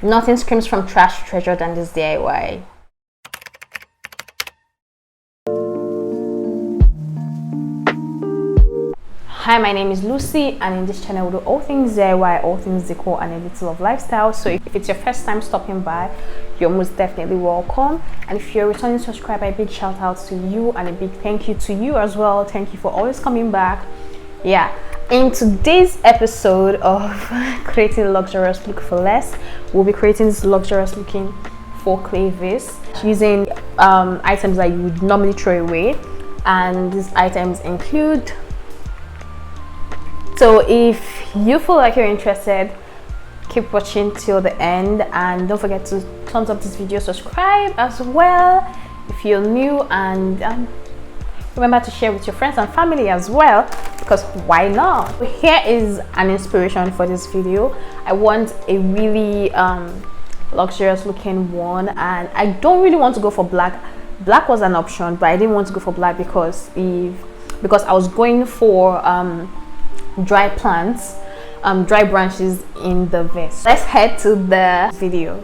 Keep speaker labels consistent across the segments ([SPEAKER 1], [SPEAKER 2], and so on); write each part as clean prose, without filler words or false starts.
[SPEAKER 1] Nothing screams from trash treasure than this DIY. Hi, my name is Lucy, and in this channel we do all things DIY, all things decor, and a little of lifestyle. So if it's your first time stopping by, you're most definitely welcome. And if you're a returning subscriber, a big shout out to you and a big thank you to you as well. Thank you for always coming back. Yeah, in today's episode of creating a luxurious look for less, we'll be creating this luxurious looking faux clay vase using items that you would normally throw away, and these items include. So if you feel like you're interested, keep watching till the end, and don't forget to thumbs up this video, subscribe as well if you're new, and remember to share with your friends and family as well, because why not? Here is an inspiration for this video. I want a really luxurious looking one, and I don't really want to go for black. Black was an option, but I didn't want to go for black because I was going for dry plants, dry branches in the vase. Let's head to the video.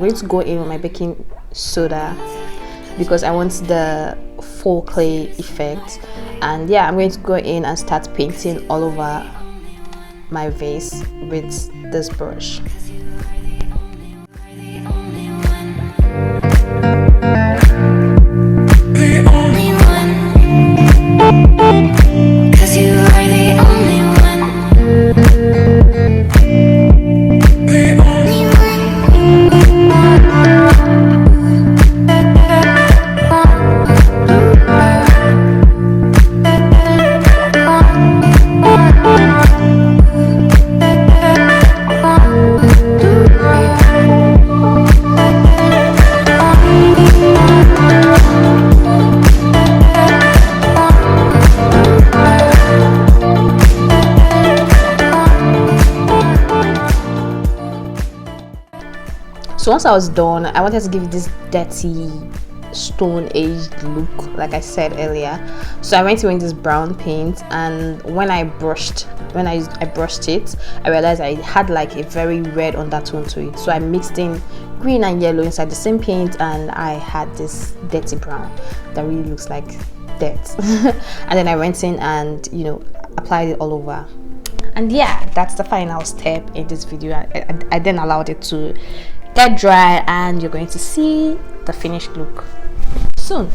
[SPEAKER 1] I'm going to go in with my baking soda because I want the faux clay effect. And yeah, I'm going to go in and start painting all over my vase with this brush. So once I was done, I wanted to give it this dirty stone-aged look, like I said earlier. So I went in with this brown paint, and when I brushed it, I realized I had like a very red undertone to it. So I mixed in green and yellow inside the same paint, and I had this dirty brown that really looks like dirt. And then I went in and, you know, applied it all over. And yeah, that's the final step in this video. I then allowed it to get dry, and you're going to see the finished look soon.